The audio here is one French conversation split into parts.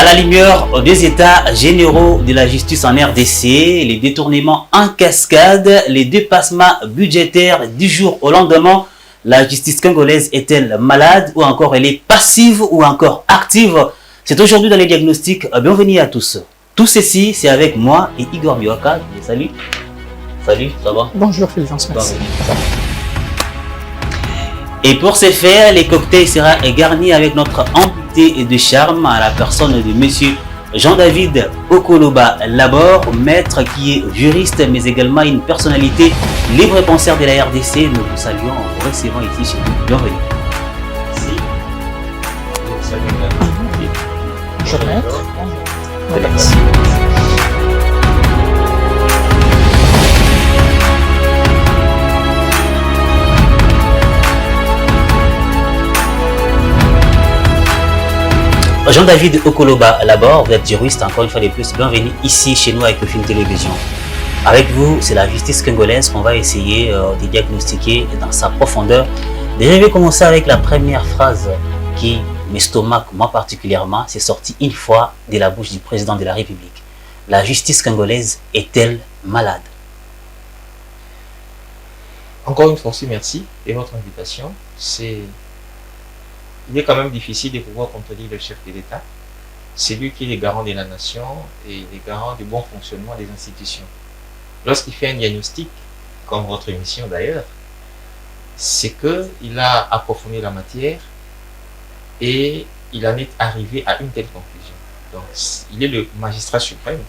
la lumière des états généraux de la justice en RDC, les détournements en cascade, les dépassements budgétaires du jour au lendemain, la justice congolaise est-elle malade ou encore elle est passive ou encore active? C'est aujourd'hui dans les diagnostics. Bienvenue à tous. Tout ceci, c'est avec moi et Igor Biwaka. Salut. Salut, ça va? Bonjour Fulgence, merci. Et pour ce faire, les cocktails sera garnis avec notre invité de charme à la personne de monsieur Jean-David Okoloba Labor, maître qui est juriste mais également une personnalité libre penseur de la RDC. Nous vous saluons en vous recevant ici chez nous. Bienvenue. Bonjour maître. Merci. Jean-David Okoloba Labor, vous êtes juriste, encore une fois de plus, bienvenue ici chez nous avec le film télévision. Avec vous, c'est la justice congolaise qu'on va essayer de diagnostiquer dans sa profondeur. Déjà, je vais commencer avec la première phrase qui m'estomaque, moi particulièrement, c'est sorti une fois de la bouche du président de la République. La justice congolaise est-elle malade? Encore une fois, merci de votre invitation. Il est quand même difficile de pouvoir contredire le chef de l'État. C'est lui qui est le garant de la nation et le garant du bon fonctionnement des institutions. Lorsqu'il fait un diagnostic, comme votre émission d'ailleurs, c'est qu'il a approfondi la matière et il en est arrivé à une telle conclusion. Donc, il est le magistrat suprême.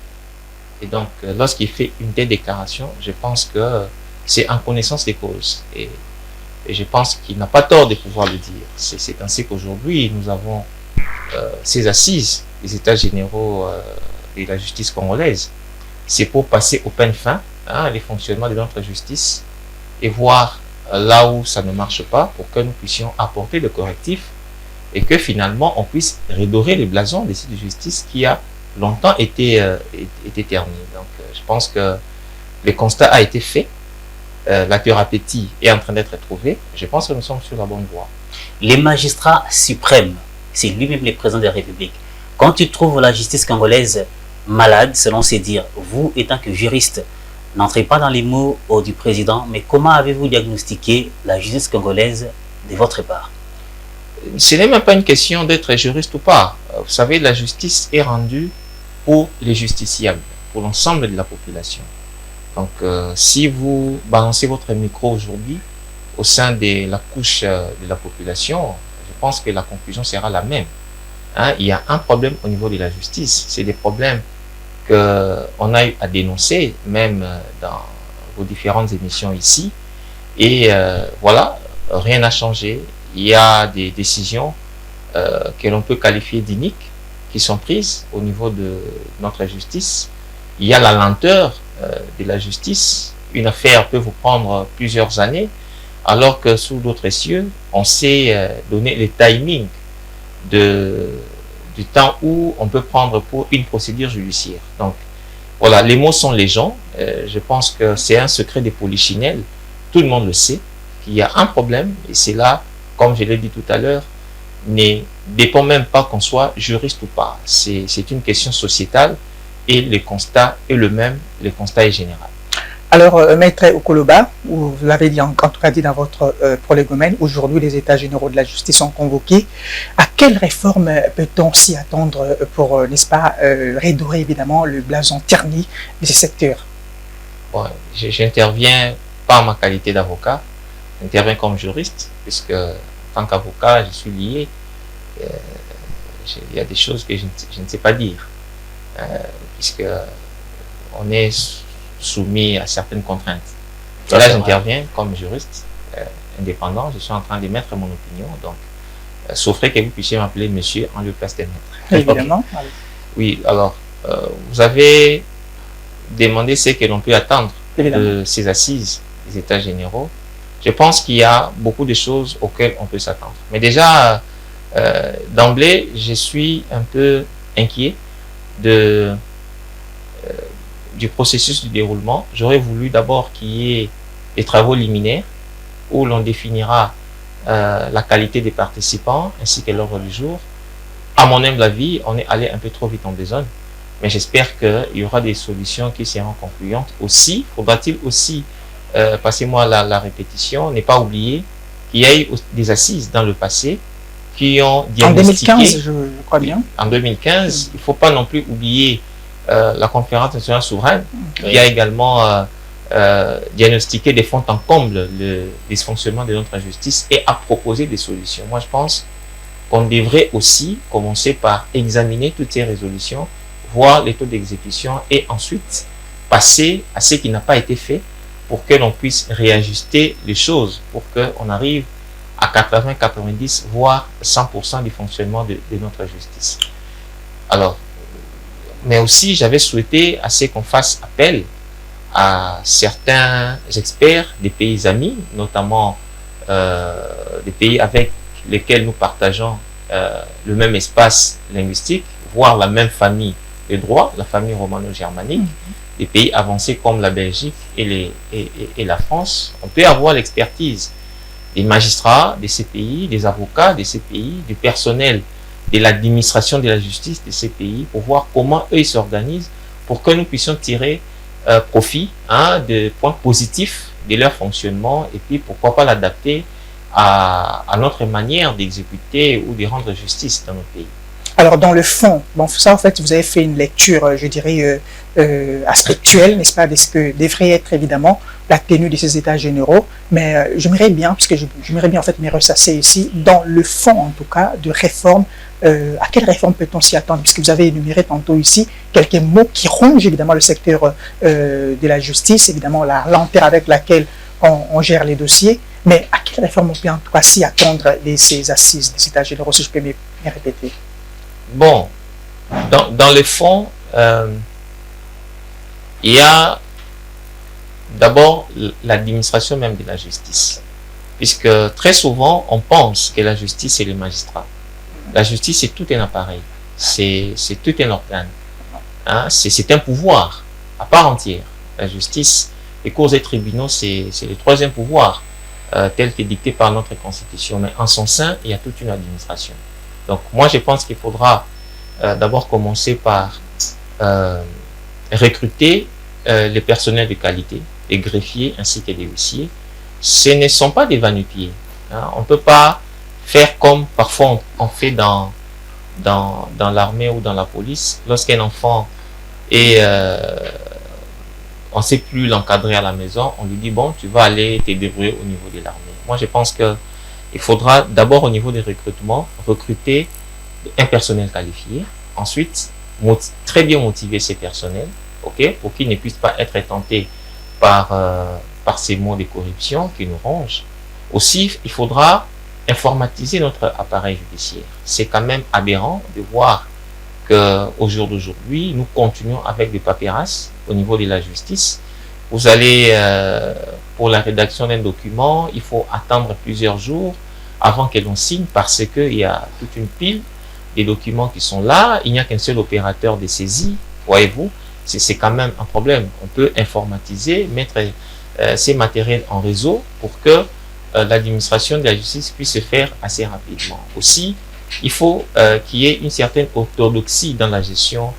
Et donc, lorsqu'il fait une telle déclaration, je pense que c'est en connaissance des causes. Et je pense qu'il n'a pas tort de pouvoir le dire. C'est ainsi qu'aujourd'hui, nous avons ces assises des états généraux de la justice congolaise. C'est pour passer au peine fin, les fonctionnements de notre justice, et voir là où ça ne marche pas, pour que nous puissions apporter le correctif, et que finalement, on puisse redorer le blason des sites de justice qui a longtemps été terni. Donc, je pense que le constat a été fait. La thérapeutie est en train d'être trouvée. Je pense que nous sommes sur la bonne voie. Les magistrats suprêmes, c'est lui-même le président de la République. Quand tu trouves la justice congolaise malade, selon ses dires, vous, étant que juriste, n'entrez pas dans les mots du président, mais comment avez-vous diagnostiqué la justice congolaise de votre part? Ce n'est même pas une question d'être juriste ou pas. Vous savez, la justice est rendue pour les justiciables, pour l'ensemble de la population. Donc, si vous balancez votre micro aujourd'hui au sein de la couche de la population, je pense que la conclusion sera la même. Il y a un problème au niveau de la justice. C'est des problèmes qu'on a eu à dénoncer, même dans vos différentes émissions ici. Et voilà, rien n'a changé. Il y a des décisions que l'on peut qualifier d'iniques qui sont prises au niveau de notre justice. Il y a la lenteur de la justice. Une affaire peut vous prendre plusieurs années, alors que sous d'autres cieux, on sait donner le timing du temps où on peut prendre pour une procédure judiciaire. Donc, voilà, les mots sont légion. Je pense que c'est un secret des polichinelles. Tout le monde le sait, qu'il y a un problème, et c'est là, comme je l'ai dit tout à l'heure, ne dépend même pas qu'on soit juriste ou pas. C'est une question sociétale. Et le constat est le même, le constat est général. Alors, maître Okoloba, vous l'avez dit en tout cas dit dans votre prolégomène, aujourd'hui les états généraux de la justice sont convoqués. À quelle réforme peut-on s'y attendre pour, n'est-ce pas, redorer évidemment le blason terni de ce secteur? Bon, j'interviens pas en ma qualité d'avocat, j'interviens comme juriste, puisque en tant qu'avocat, je suis lié. Il y a des choses que je ne sais pas dire. Puisque on est soumis à certaines contraintes. Et là, j'interviens comme juriste indépendant. Je suis en train de mettre mon opinion. Donc, sauf que vous puissiez m'appeler monsieur en lieu de place des maîtres. Évidemment. Okay. Oui, alors, vous avez demandé ce que l'on peut attendre de ces assises des états généraux. Je pense qu'il y a beaucoup de choses auxquelles on peut s'attendre. Mais déjà, d'emblée, je suis un peu inquiet du processus du déroulement. J'aurais voulu d'abord qu'il y ait des travaux liminaires où l'on définira la qualité des participants ainsi que l'ordre du jour. à mon humble avis, on est allé un peu trop vite en besogne. Mais j'espère qu'il y aura des solutions qui seront concluantes. Aussi, faudra-t-il aussi, passez-moi la répétition, ne pas oublier qu'il y a eu des assises dans le passé qui ont diagnostiqué... En 2015, je crois bien. En 2015, il ne faut pas non plus oublier la conférence nationale souveraine qui a également diagnostiqué des fonds en comble le dysfonctionnement de notre justice et a proposé des solutions. Moi, je pense qu'on devrait aussi commencer par examiner toutes ces résolutions, voir les taux d'exécution et ensuite passer à ce qui n'a pas été fait pour que l'on puisse réajuster les choses, pour qu'on arrive à 80, 90, voire 100% du fonctionnement de notre justice. Alors, mais aussi, j'avais souhaité assez qu'on fasse appel à certains experts des pays amis, notamment des pays avec lesquels nous partageons le même espace linguistique, voire la même famille de droit, la famille romano-germanique, des pays avancés comme la Belgique et la France. On peut avoir l'expertise des magistrats de ces pays, des avocats de ces pays, du personnel de l'administration de la justice de ces pays, pour voir comment eux ils s'organisent, pour que nous puissions tirer profit de points positifs de leur fonctionnement, et puis pourquoi pas l'adapter à notre manière d'exécuter ou de rendre justice dans nos pays. Alors, dans le fond, bon, ça, en fait, vous avez fait une lecture, je dirais, aspectuelle, n'est-ce pas, de ce que devrait être, évidemment, la tenue de ces états généraux. Mais j'aimerais bien, puisque j'aimerais bien, en fait, me ressasser ici, dans le fond, en tout cas, de réforme. À quelle réforme peut-on s'y attendre? Puisque vous avez énuméré tantôt ici quelques mots qui rongent, évidemment, le secteur de la justice, évidemment, la lenteur avec laquelle on gère les dossiers. Mais à quelle réforme on peut, en tout cas, s'y attendre de ces assises des états généraux, si je peux me répéter? Bon, dans le fond, il y a d'abord l'administration même de la justice. Puisque très souvent, on pense que la justice, c'est les magistrats. La justice, c'est tout un appareil. C'est tout un organe. Hein? C'est un pouvoir à part entière. La justice, les cours et tribunaux, c'est le troisième pouvoir tel que dicté par notre Constitution. Mais en son sein, il y a toute une administration. Donc, moi, je pense qu'il faudra d'abord commencer par recruter les personnels de qualité, les greffiers ainsi que les huissiers. Ce ne sont pas des va-nu-pieds. Hein. On ne peut pas faire comme parfois on fait dans l'armée ou dans la police. Lorsqu'un enfant est, on ne sait plus l'encadrer à la maison, on lui dit, bon, tu vas aller te débrouiller au niveau de l'armée. Moi, je pense que il faudra d'abord au niveau des recrutements recruter un personnel qualifié. Ensuite, très bien motiver ces personnels, ok, pour qu'ils ne puissent pas être tentés par ces mots de corruption qui nous rongent. Aussi, il faudra informatiser notre appareil judiciaire. C'est quand même aberrant de voir qu'au jour d'aujourd'hui, nous continuons avec des papyrasses au niveau de la justice. Vous allez, pour la rédaction d'un document, il faut attendre plusieurs jours avant que l'on signe parce qu'il y a toute une pile des documents qui sont là. Il n'y a qu'un seul opérateur de saisie, voyez-vous. C'est quand même un problème. On peut informatiser, mettre ces matériels en réseau pour que l'administration de la justice puisse se faire assez rapidement. Aussi, il faut qu'il y ait une certaine orthodoxie dans la gestion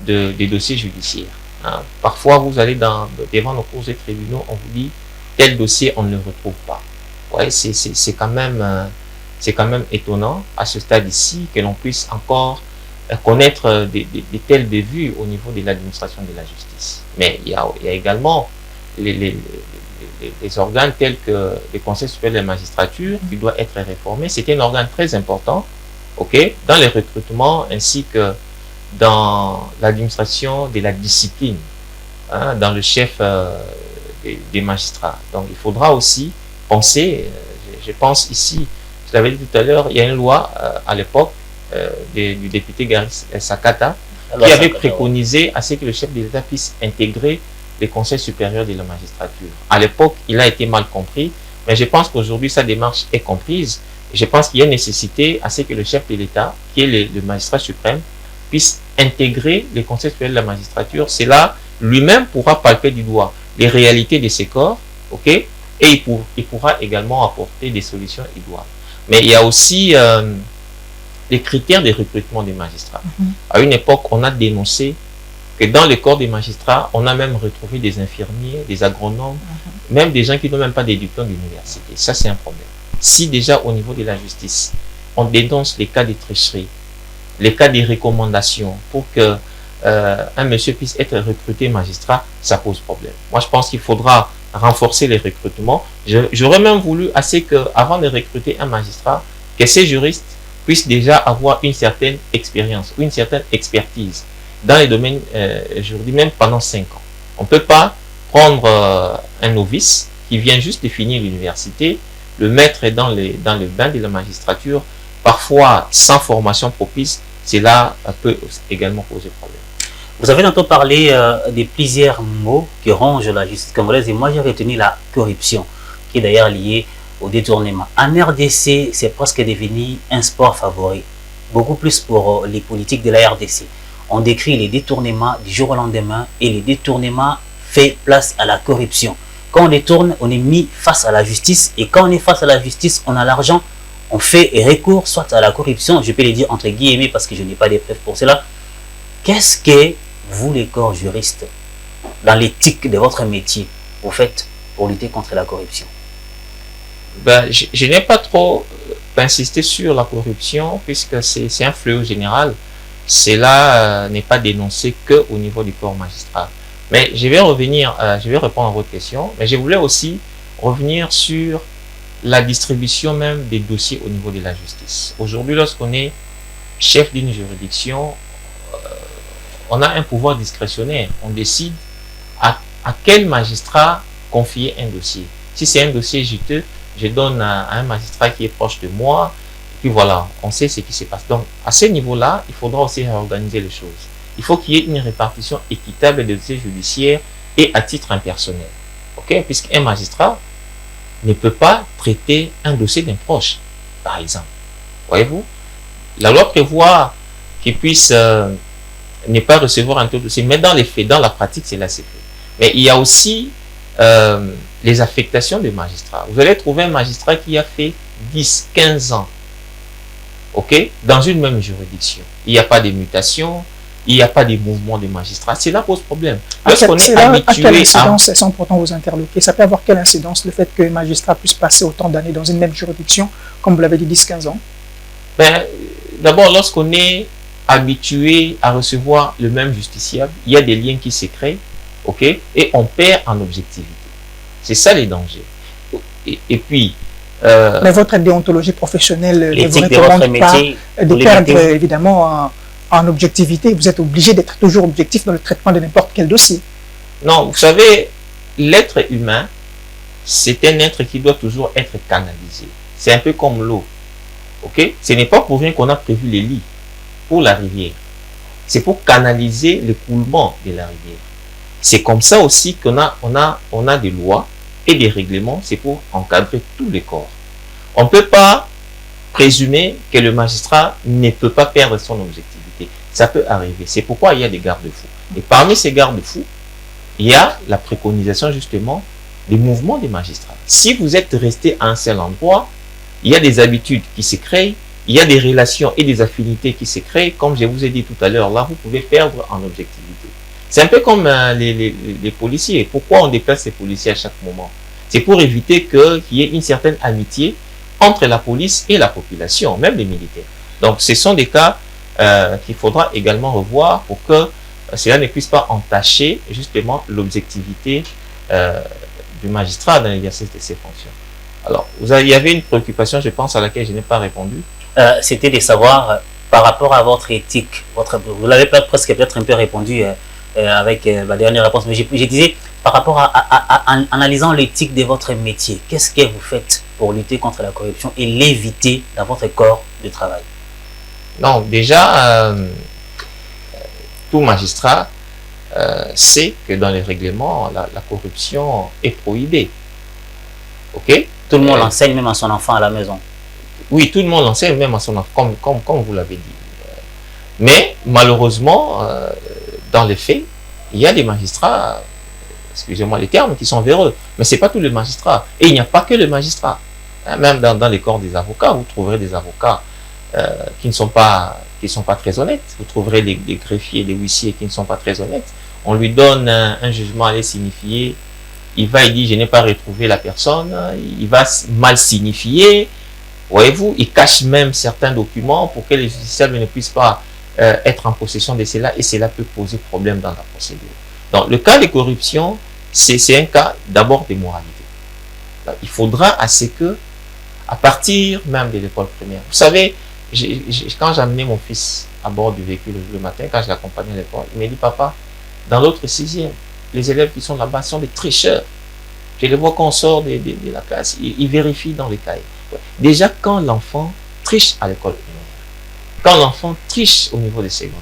des dossiers judiciaires. Hein. Parfois, vous allez devant nos cours et tribunaux, on vous dit tel dossier, on ne le retrouve pas. Ouais, c'est quand même étonnant à ce stade ici que l'on puisse encore connaître des tels débuts au niveau de l'administration de la justice. Mais il y a également les organes tels que le Conseil supérieur de la magistrature qui doit être réformé. C'est un organe très important, ok, dans les recrutements ainsi que dans l'administration de la discipline, hein, dans le chef des magistrats. Donc il faudra aussi penser, je pense ici, je l'avais dit tout à l'heure, il y a une loi à l'époque du député Garis Sakata qui avait préconisé à ce que le chef de l'État puisse intégrer les conseils supérieurs de la magistrature. À l'époque, il a été mal compris, mais je pense qu'aujourd'hui, sa démarche est comprise. Je pense qu'il y a nécessité à ce que le chef de l'État, qui est le magistrat suprême, puisse intégrer les conseils supérieurs de la magistrature. C'est là, lui-même pourra palper du doigt les réalités de ces corps, ok, et il pourra également apporter des solutions idoines. Mais il y a aussi les critères de recrutement des magistrats. À une époque, on a dénoncé que dans les corps des magistrats, on a même retrouvé des infirmiers, des agronomes, même des gens qui n'ont même pas des diplômes d'université. Ça, c'est un problème. Si déjà au niveau de la justice, on dénonce les cas de tricherie, les cas de recommandations pour que un monsieur puisse être recruté magistrat, ça pose problème. Moi, je pense qu'il faudra renforcer les recrutements. J'aurais même voulu assez qu'avant de recruter un magistrat, que ces juristes puissent déjà avoir une certaine expérience ou une certaine expertise dans les domaines juridiques, même pendant 5 ans. On ne peut pas prendre un novice qui vient juste de finir l'université, le mettre dans le bain de la magistrature, parfois sans formation propice. Cela peut également poser problème. Vous avez tantôt parlé de plusieurs mots qui rongent la justice congolaise et moi j'ai retenu la corruption, qui est d'ailleurs liée au détournement. En RDC, c'est presque devenu un sport favori, beaucoup plus pour les politiques de la RDC. On décrit les détournements du jour au lendemain et les détournements fait place à la corruption. Quand on détourne, on est mis face à la justice et quand on est face à la justice, on a l'argent, on fait recours soit à la corruption, je peux le dire entre guillemets parce que je n'ai pas de preuves pour cela. Qu'est-ce que vous, les corps juristes, dans l'éthique de votre métier, vous faites pour lutter contre la corruption? Ben, je n'ai pas trop insisté sur la corruption puisque c'est un fléau général. Cela n'est pas dénoncé qu'au niveau du corps magistral. Mais je vais répondre à votre question, mais je voulais aussi revenir sur la distribution même des dossiers au niveau de la justice. Aujourd'hui, lorsqu'on est chef d'une juridiction, on a un pouvoir discrétionnaire. On décide à quel magistrat confier un dossier. Si c'est un dossier juteux, je donne à un magistrat qui est proche de moi. Et puis voilà, on sait ce qui se passe. Donc, à ce niveau-là, il faudra aussi réorganiser les choses. Il faut qu'il y ait une répartition équitable des dossiers judiciaires et à titre impersonnel. Okay? Puisqu'un magistrat ne peut pas traiter un dossier d'un proche, par exemple. Voyez-vous? La loi prévoit qu'il puisse ne pas recevoir un tel dossier, mais dans les faits, dans la pratique, c'est là c'est fait. Mais il y a aussi les affectations des magistrats. Vous allez trouver un magistrat qui a fait 10, 15 ans, ok, dans une même juridiction. Il n'y a pas de mutation, il n'y a pas de mouvement des magistrats. Cela pose problème. Lorsqu'on est habitué à quelle incidence, sans pourtant vous interloquer, ça peut avoir quelle incidence le fait qu'un magistrat puisse passer autant d'années dans une même juridiction, comme vous l'avez dit, 10-15 ans? Ben, d'abord, lorsqu'on est habitué à recevoir le même justiciable, il y a des liens qui se créent, ok, et on perd en objectivité. C'est ça les dangers. Et puis... mais votre déontologie professionnelle ne vous recommande pas de perdre, évidemment, en objectivité. Vous êtes obligé d'être toujours objectif dans le traitement de n'importe quel dossier. Non, vous savez, l'être humain, c'est un être qui doit toujours être canalisé. C'est un peu comme l'eau. Ok? Ce n'est pas pour rien qu'on a prévu les lits pour la rivière. C'est pour canaliser le coulement de la rivière. C'est comme ça aussi qu'on a des lois et des règlements. C'est pour encadrer tous les corps. On ne peut pas présumer que le magistrat ne peut pas perdre son objectivité. Ça peut arriver. C'est pourquoi il y a des garde-fous. Et parmi ces garde-fous, il y a la préconisation justement des mouvements des magistrats. Si vous êtes resté à un seul endroit, il y a des habitudes qui se créent, il y a des relations et des affinités qui se créent. Comme je vous ai dit tout à l'heure, là, vous pouvez perdre en objectivité. C'est un peu comme les policiers. Pourquoi on déplace les policiers à chaque moment? C'est pour éviter qu'il y ait une certaine amitié entre la police et la population, même les militaires. Donc, ce sont des cas qu'il faudra également revoir pour que cela ne puisse pas entacher justement l'objectivité du magistrat dans l'exercice de ses fonctions. Alors, il y avait une préoccupation, je pense, à laquelle je n'ai pas répondu. C'était de savoir, par rapport à votre éthique, vous l'avez presque peut-être un peu répondu avec ma dernière réponse, mais je disais, par rapport à analysant l'éthique de votre métier, qu'est-ce que vous faites pour lutter contre la corruption et l'éviter dans votre corps de travail? Non, déjà, tout magistrat sait que dans les règlements, la corruption est prohibée. Ok? Tout le monde l'enseigne même à son enfant à la maison. Oui, tout le monde l'enseigne même à son enfant, comme vous l'avez dit. Mais malheureusement, dans les faits, il y a des magistrats, excusez-moi les termes, qui sont véreux. Mais ce n'est pas tous les magistrats. Et il n'y a pas que les magistrats. Même dans les corps des avocats, vous trouverez des avocats qui ne sont pas très honnêtes. Vous trouverez des greffiers, des huissiers qui ne sont pas très honnêtes. On lui donne un jugement à aller signifier. Il dit, je n'ai pas retrouvé la personne. Il va mal signifier. Voyez-vous, il cache même certains documents pour que les justiciables ne puissent pas être en possession de cela, et cela peut poser problème dans la procédure. Donc, le cas de corruption, c'est un cas d'abord de moralité. Donc, il faudra à ce que, à partir même de l'école primaire, vous savez, quand j'amenais mon fils à bord du véhicule le matin, quand je l'accompagnais à l'école, il m'a dit, papa, dans l'autre 6e, les élèves qui sont là-bas sont des tricheurs. Je les vois quand on sort de la classe, ils vérifient dans les cahiers. Déjà, quand l'enfant triche à l'école primaire, quand l'enfant triche au niveau des secondaires,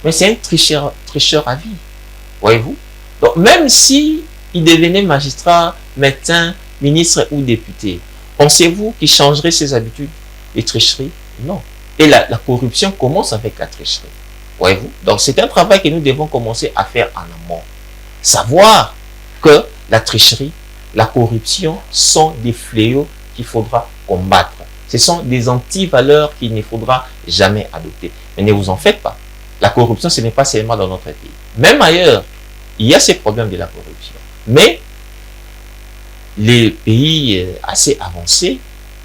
mais c'est un tricheur à vie, voyez-vous. Donc, même si il devenait magistrat, médecin, ministre ou député, pensez-vous qu'il changerait ses habitudes de tricherie? Non. Et la corruption commence avec la tricherie, voyez-vous. Donc, c'est un travail que nous devons commencer à faire en amont. Savoir que la tricherie, la corruption sont des fléaux qu'il faudra combattre. Ce sont des antivaleurs qu'il ne faudra jamais adopter. Mais ne vous en faites pas. La corruption, ce n'est pas seulement dans notre pays. Même ailleurs, il y a ces problèmes de la corruption. Mais les pays assez avancés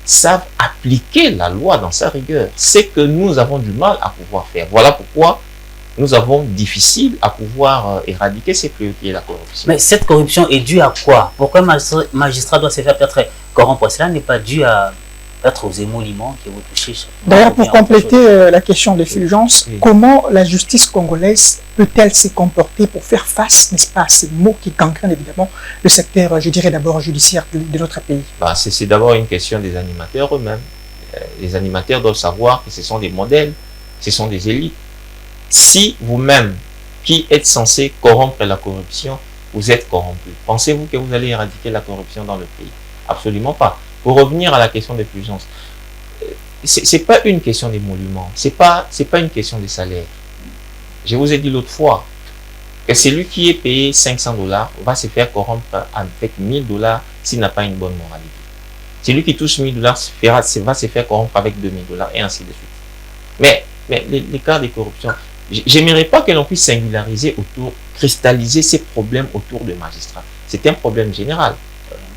savent appliquer la loi dans sa rigueur. C'est que nous avons du mal à pouvoir faire. Voilà pourquoi nous avons difficile à pouvoir éradiquer ces fléaux qui est la corruption. Mais cette corruption est due à quoi? Pourquoi un magistrat doit se faire peut-être corrompre? Cela n'est pas dû à peut-être aux émoluments qui vous touchez. D'ailleurs, pour compléter la question de Fulgence, comment la justice congolaise peut-elle se comporter pour faire face, n'est-ce pas, à ces maux qui gangrènent évidemment le secteur, je dirais d'abord judiciaire de notre pays? C'est d'abord une question des animateurs eux-mêmes. Les animateurs doivent savoir que ce sont des modèles, ce sont des élites. Si vous-même, qui êtes censé corrompre la corruption, vous êtes corrompu, pensez-vous que vous allez éradiquer la corruption dans le pays? Absolument pas. Pour revenir à la question des Fulgence, c'est pas une question d'émolument, c'est pas une question de salaire. Je vous ai dit l'autre fois que celui qui est payé 500 $ va se faire corrompre avec 1000 $ s'il n'a pas une bonne moralité. Celui qui touche 1000 $ va se faire corrompre avec 2000 $ et ainsi de suite. Mais les cas de corruption, j'aimerais pas que l'on puisse singulariser cristalliser ces problèmes autour des magistrats. C'est un problème général.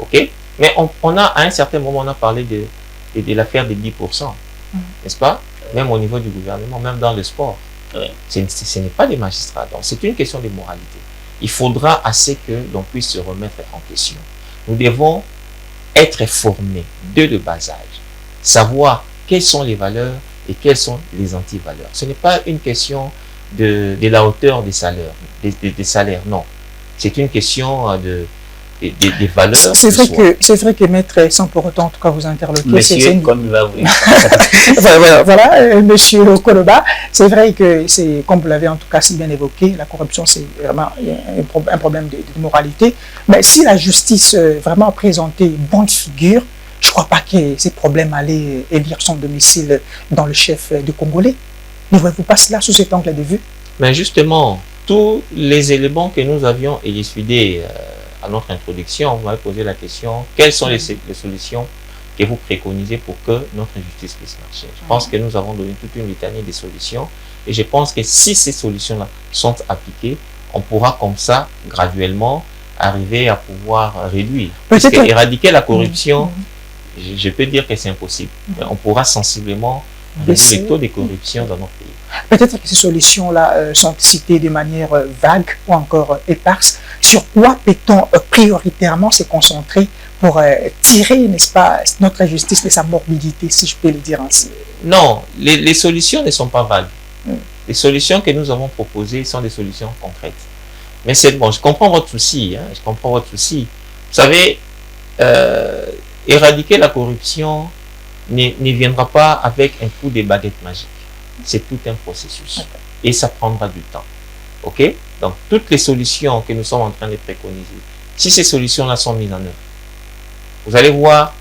Ok? Mais on a, à un certain moment, on a parlé de l'affaire des 10%. N'est-ce pas? Même au niveau du gouvernement, même dans le sport. Ce n'est pas des magistrats. Donc, c'est une question de moralité. Il faudra assez que l'on puisse se remettre en question. Nous devons être formés dès le bas âge. Savoir quelles sont les valeurs et quelles sont les anti-valeurs. Ce n'est pas une question de la hauteur des salaires, non. C'est une question des valeurs. C'est vrai que maître, sans pour autant en tout cas vous interloquer, monsieur, comme il va vous voilà, monsieur Okoloba, c'est vrai que c'est, comme vous l'avez en tout cas si bien évoqué, la corruption c'est vraiment un problème de moralité. Mais si la justice vraiment présentait bonne figure, je ne crois pas que ces problèmes allaient élire son domicile dans le chef de Congolais. Ne voyez-vous pas cela sous cet angle de vue? Mais justement, tous les éléments que nous avions élucidés à notre introduction, vous m'avez posé la question, quelles sont les solutions que vous préconisez pour que notre justice puisse marcher? Je pense que nous avons donné toute une litanie de solutions et je pense que si ces solutions-là sont appliquées, on pourra comme ça, graduellement, arriver à pouvoir réduire. Parce que éradiquer la corruption, je peux dire que c'est impossible. Mais on pourra sensiblement réduire le taux de corruption dans notre pays. Peut-être que ces solutions-là sont citées de manière vague ou encore éparse. Sur quoi peut-on prioritairement se concentrer pour tirer, n'est-ce pas, notre justice de sa morbidité, si je peux le dire ainsi? Non, les solutions ne sont pas vagues. Les solutions que nous avons proposées sont des solutions concrètes. Mais c'est bon, je comprends votre souci. Je comprends votre souci. Vous savez, éradiquer la corruption ne viendra pas avec un coup de baguette magique. C'est tout un processus. Et ça prendra du temps. OK? Donc, toutes les solutions que nous sommes en train de préconiser, si ces solutions-là sont mises en œuvre, vous allez voir,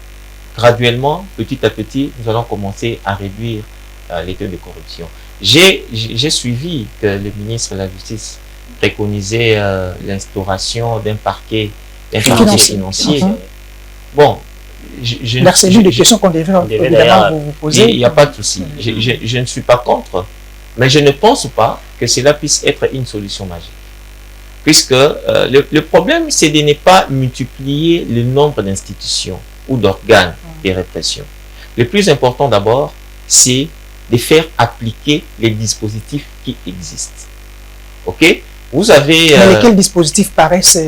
graduellement, petit à petit, nous allons commencer à réduire les taux de corruption. J'ai suivi que le ministre de la Justice préconisait l'instauration d'un parquet financier. Bon, C'est l'une des questions qu'on devrait évidemment vous poser. Il n'y a pas de souci. Je ne suis pas contre, mais je ne pense pas que cela puisse être une solution magique. Puisque le problème, c'est de ne pas multiplier le nombre d'institutions ou d'organes de répression. Le plus important d'abord, c'est de faire appliquer les dispositifs qui existent. OK? Vous avez... Mais lesquels dispositifs paraissent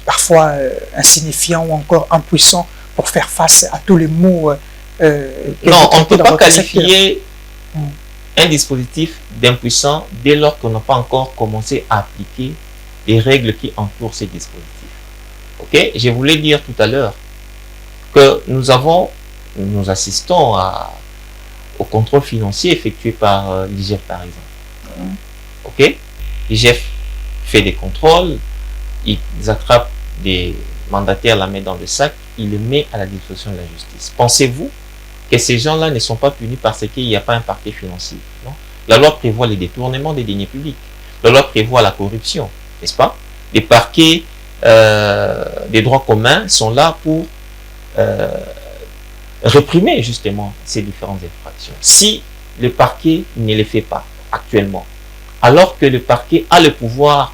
parfois insignifiants ou encore impuissants pour faire face à tous les maux non, on ne peut pas qualifier un dispositif d'impuissant dès lors qu'on n'a pas encore commencé à appliquer les règles qui entourent ces dispositifs. OK? Je voulais dire tout à l'heure que nous assistons au contrôle financier effectué par l'IGF, par exemple. OK? L'IGF fait des contrôles, ils attrapent des mandataires, la main dans le sac, ils les mettent à la disposition de la justice. Pensez-vous que ces gens-là ne sont pas punis parce qu'il n'y a pas un parquet financier? Non? La loi prévoit les détournements des deniers publics. La loi prévoit la corruption, n'est-ce pas? Les parquets des droits communs sont là pour réprimer justement ces différentes infractions. Si le parquet ne les fait pas actuellement, alors que le parquet a le pouvoir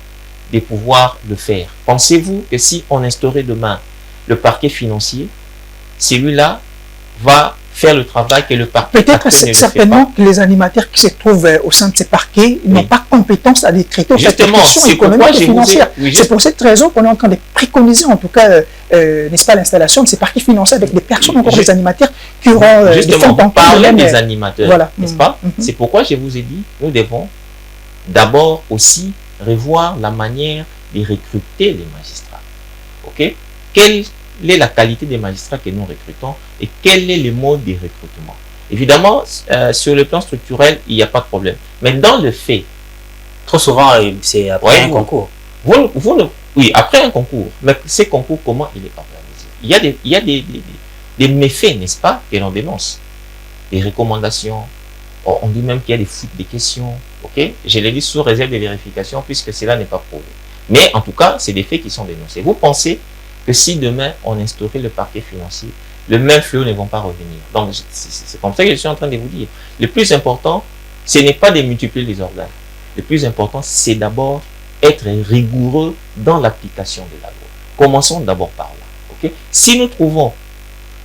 de pouvoir le faire, pensez-vous que si on instaurait demain le parquet financier, celui-là va faire le travail que le parquet peut-être certainement que les animateurs qui se trouvent au sein de ces parquets n'ont pas compétence à les traiter aux questions économiques et financières. C'est pour cette raison qu'on est en train de préconiser, en tout cas, n'est-ce pas, l'installation de ces parquets financiers avec des personnes, encore des animateurs qui auront justement parler des animateurs, voilà. N'est-ce pas? C'est pourquoi je vous ai dit, nous devons d'abord aussi revoir la manière de recruter les magistrats. OK? Quelle est la qualité des magistrats que nous recrutons et quel est le mode de recrutement? Évidemment, sur le plan structurel, il n'y a pas de problème. Mais dans le fait... Trop souvent, c'est après un concours. Oui, après un concours. Mais ces concours, comment il est organisé? Il y a des méfaits, n'est-ce pas, que l'on dénonce. Des recommandations. On dit même qu'il y a des fuites de questions. OK? Je l'ai dit sous réserve de vérification puisque cela n'est pas prouvé. Mais en tout cas, c'est des faits qui sont dénoncés. Vous pensez que si demain on instaurait le parquet financier, le même flot ne vont pas revenir. Donc c'est comme ça que je suis en train de vous dire. Le plus important, ce n'est pas de multiplier les organes. Le plus important, c'est d'abord être rigoureux dans l'application de la loi. Commençons d'abord par là. Okay? Si nous trouvons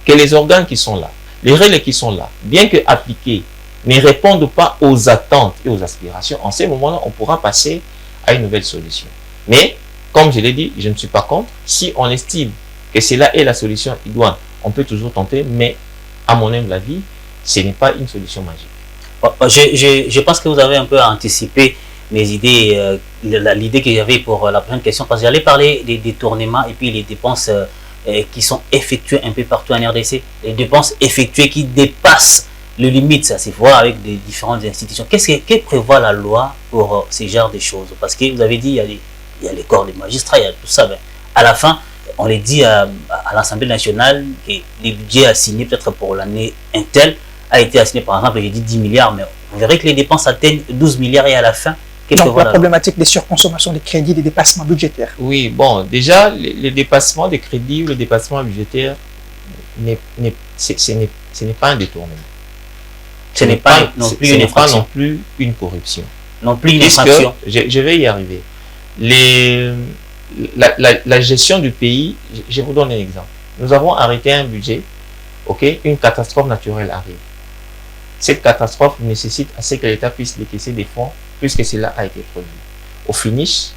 que les organes qui sont là, les règles qui sont là, bien que appliquées, ne répondent pas aux attentes et aux aspirations, en ces moments-là, on pourra passer à une nouvelle solution. Mais, comme je l'ai dit, je ne suis pas contre. Si on estime que cela est la solution idoine, on peut toujours tenter, mais à mon humble avis, ce n'est pas une solution magique. Je pense que vous avez un peu anticipé mes idées, l'idée que j'avais pour la prochaine question, parce que j'allais parler des détournements et puis les dépenses qui sont effectuées un peu partout en RDC, les dépenses effectuées qui dépassent le limite, ça se voit avec des différentes institutions. Que prévoit la loi pour ces genres de choses? Parce que vous avez dit, il y a les corps des magistrats, il y a tout ça. Mais à la fin, on les dit à l'Assemblée nationale que les budgets assignés peut-être pour l'année Intel a été assigné, par exemple, j'ai dit 10 milliards, mais vous verrez que les dépenses atteignent 12 milliards et à la fin, donc la problématique des surconsommations des crédits, des dépassements budgétaires. Oui, bon, déjà, les dépassements des crédits ou le dépassement budgétaire, ce n'est pas un détournement. Ce n'est pas non plus une corruption. Non plus une infraction. Je vais y arriver. La gestion du pays, je vous donne un exemple. Nous avons arrêté un budget, ok, une catastrophe naturelle arrive. Cette catastrophe nécessite à ce que l'État puisse décaisser des fonds puisque cela a été produit. Au finish,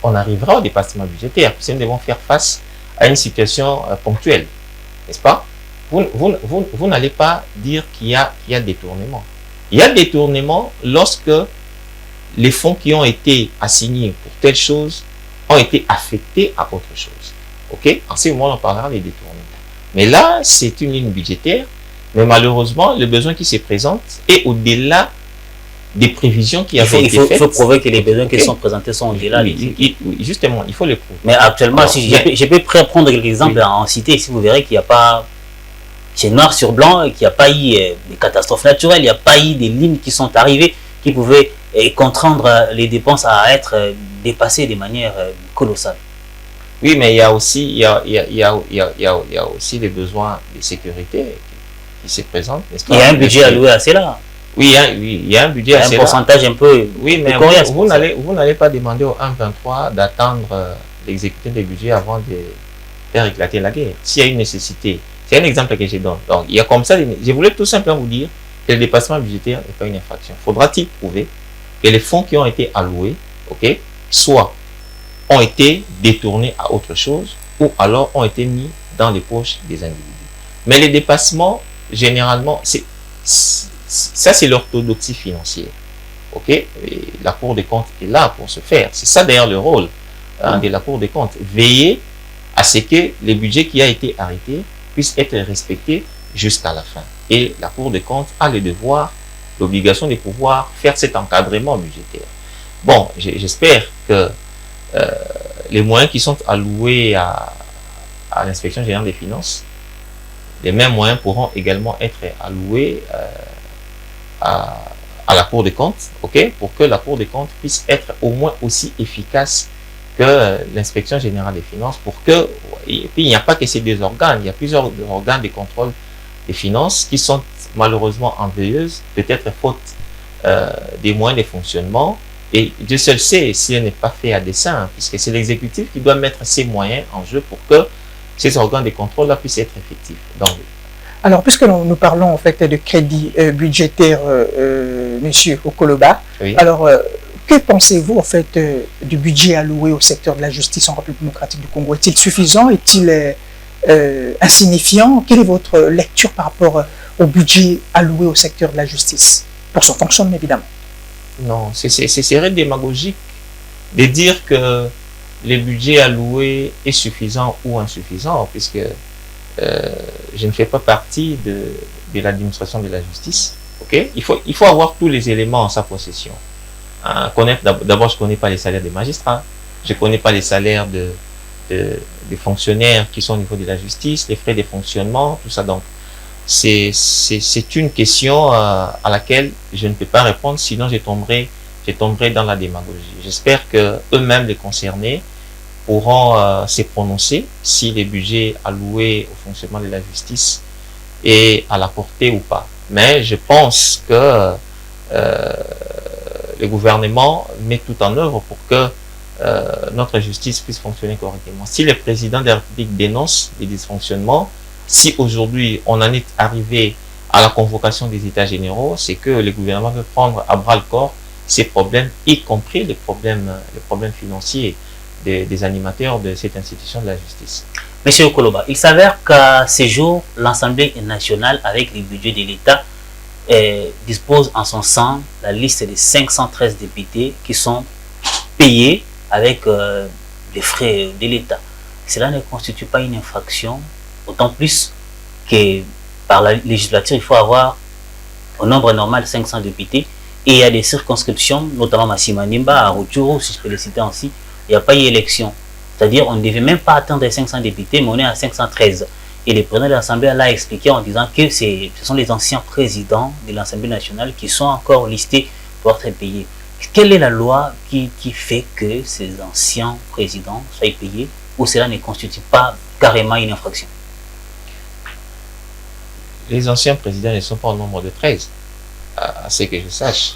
on arrivera au dépassement budgétaire puisque nous devons faire face à une situation ponctuelle, n'est-ce pas? Vous n'allez pas dire qu'il y a détournement. Il y a détournement lorsque les fonds qui ont été assignés pour telle chose ont été affectés à autre chose. Ok? En ce moment, on parlera des détournements. Mais là, c'est une ligne budgétaire, mais malheureusement, le besoin qui se présente est au-delà des prévisions qui avaient été faites. Il faut prouver que les besoins qui sont présentés sont au-delà. Oui, justement, il faut les prouver. Mais actuellement, alors, si je peux prendre quelques exemples en citer, si vous verrez qu'il n'y a pas... C'est noir sur blanc, qu'il n'y a pas eu des catastrophes naturelles, il n'y a pas eu des lignes qui sont arrivées qui pouvaient contraindre les dépenses à être dépassées de manière colossale. Oui, mais il y a aussi, il y a aussi des besoins de sécurité qui se présentent, n'est-ce pas? Il y a un budget alloué à cela. Oui, il y a un budget assez là. Un pourcentage un peu. Oui, mais vous n'allez pas demander au 1-23 d'attendre l'exécution des budgets avant de faire éclater la guerre. S'il y a une nécessité, c'est un exemple que je donne. Donc, il y a comme ça, je voulais tout simplement vous dire que le dépassement budgétaire n'est pas une infraction. Faudra-t-il prouver que les fonds qui ont été alloués, ok, soit ont été détournés à autre chose ou alors ont été mis dans les poches des individus. Mais les dépassements, généralement, ça c'est l'orthodoxie financière. Ok, et la Cour des comptes est là pour ce faire. C'est ça d'ailleurs le rôle de la Cour des comptes. Veiller à ce que les budgets qui a été arrêtés puissent être respectés jusqu'à la fin. Et la Cour des comptes a le devoir, l'obligation de pouvoir faire cet encadrement budgétaire. Bon, j'espère que les moyens qui sont alloués à l'inspection générale des finances, les mêmes moyens pourront également être alloués à la Cour des comptes, ok, pour que la Cour des comptes puisse être au moins aussi efficace que l'inspection générale des finances, pour que, et puis il n'y a pas que ces deux organes, il y a plusieurs organes de contrôle des finances qui sont malheureusement en veilleuse, peut-être faute des moyens de fonctionnement, et Dieu seul sait si elle n'est pas fait à dessein, puisque c'est l'exécutif qui doit mettre ses moyens en jeu pour que ces organes de contrôle-là puissent être effectifs. Donc, alors, puisque nous parlons en fait de crédit budgétaire, Monsieur Okoloba, oui. Alors, que pensez-vous en fait du budget alloué au secteur de la justice en République démocratique du Congo? Est-il suffisant? Est-il insignifiant? Quelle est votre lecture par rapport au budget alloué au secteur de la justice? Pour son fonctionnement, évidemment. Non, ce serait démagogique de dire que le budget alloué est suffisant ou insuffisant, puisque je ne fais pas partie de l'administration de la justice. Okay? Il faut avoir tous les éléments en sa possession. D'abord, je ne connais pas les salaires des magistrats, je ne connais pas les salaires des fonctionnaires qui sont au niveau de la justice, les frais de fonctionnement, tout ça. Donc, c'est une question à laquelle je ne peux pas répondre, sinon je tomberai dans la démagogie. J'espère que eux-mêmes, les concernés, pourront se prononcer si les budgets alloués au fonctionnement de la justice est à la portée ou pas. Mais je pense que le gouvernement met tout en œuvre pour que notre justice puisse fonctionner correctement. Si le président de la République dénonce les dysfonctionnements, si aujourd'hui on en est arrivé à la convocation des États généraux, c'est que le gouvernement veut prendre à bras le corps ces problèmes, y compris les problèmes financiers des animateurs de cette institution de la justice. Monsieur Okoloba, il s'avère qu'à ce jour, l'Assemblée nationale, avec les budgets de l'État, dispose en son sein la liste des 513 députés qui sont payés avec les frais de l'État. Cela ne constitue pas une infraction, autant plus que par la législature, il faut avoir au nombre normal 500 députés. Et il y a des circonscriptions, notamment à Simanimba, à Rutshuru, si je peux les citer ainsi, il n'y a pas eu élection. C'est-à-dire on ne devait même pas attendre les 500 députés, mais on est à 513. Et le président de l'Assemblée l'a expliqué en disant que ce sont les anciens présidents de l'Assemblée nationale qui sont encore listés pour être payés. Quelle est la loi qui fait que ces anciens présidents soient payés, ou cela ne constitue pas carrément une infraction? Les anciens présidents ne sont pas au nombre de 13, à ce que je sache.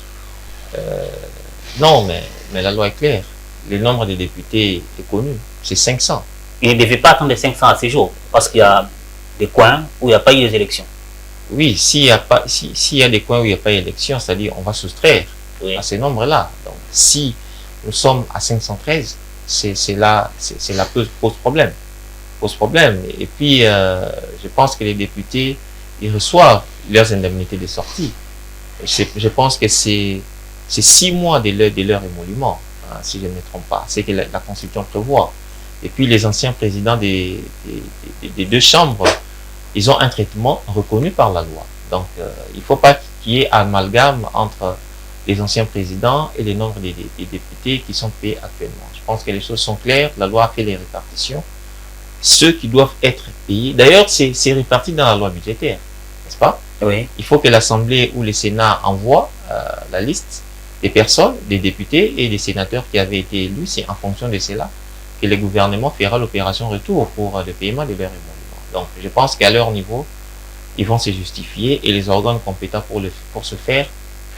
Non, mais la loi est claire. Le nombre de députés est connu, c'est 500. Il ne devait pas attendre les 500 à ces jours, parce qu'il y a des coins où il n'y a pas eu des élections. Oui, s'il y a des coins où il n'y a pas eu d'élections, c'est-à-dire on va soustraire à ces nombres-là. Donc, si nous sommes à 513, c'est là pose problème. Et puis, je pense que les députés, ils reçoivent leurs indemnités de sortie. Je pense que c'est 6 mois de leur émolument, hein, si je ne me trompe pas. C'est que la Constitution prévoit. Et puis les anciens présidents des deux chambres, ils ont un traitement reconnu par la loi. Donc il ne faut pas qu'il y ait amalgame entre les anciens présidents et les nombres des députés qui sont payés actuellement. Je pense que les choses sont claires, la loi a fait les répartitions. Ceux qui doivent être payés, d'ailleurs c'est réparti dans la loi budgétaire, n'est-ce pas? Oui. Il faut que l'Assemblée ou le Sénat envoie la liste des personnes, des députés et des sénateurs qui avaient été élus. C'est en fonction de cela que le gouvernement fera l'opération retour pour le paiement des leurs émoluments. Donc, je pense qu'à leur niveau, ils vont se justifier et les organes compétents pour ce faire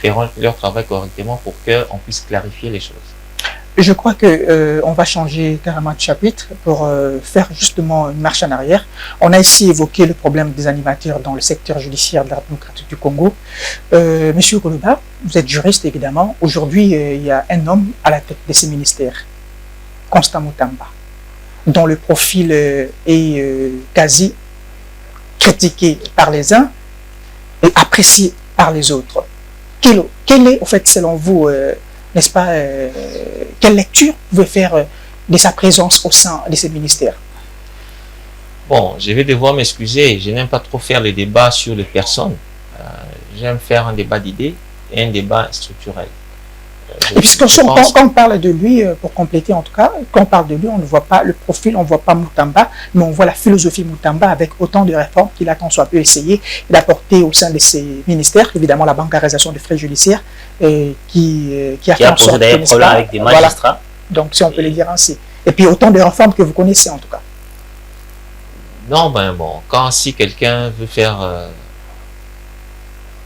feront leur travail correctement pour qu'on puisse clarifier les choses. Je crois que on va changer carrément de chapitre pour faire justement une marche en arrière. On a ici évoqué le problème des animateurs dans le secteur judiciaire de la République démocratique du Congo. Monsieur Koloba, vous êtes juriste évidemment. Aujourd'hui, il y a un homme à la tête de ces ministères, Constant Mutamba, dont le profil est quasi critiqué par les uns et apprécié par les autres. Quel est, en fait, selon vous, n'est-ce pas, quelle lecture vous pouvez faire de sa présence au sein de ces ministères? Bon, je vais devoir m'excuser, je n'aime pas trop faire les débats sur les personnes. J'aime faire un débat d'idées et un débat structurel. Et puisque quand on parle de lui, pour compléter en tout cas, quand on parle de lui, on ne voit pas le profil, on ne voit pas Mutamba, mais on voit la philosophie Mutamba avec autant de réformes qu'il a tant soit peu essayé d'apporter au sein de ses ministères. Évidemment, la bancarisation des frais judiciaires qui a fait en sorte posé d'ailleurs problème avec des magistrats. Voilà. Donc, si on peut le dire ainsi. Et puis, autant de réformes que vous connaissez en tout cas. Non, ben bon, si quelqu'un veut faire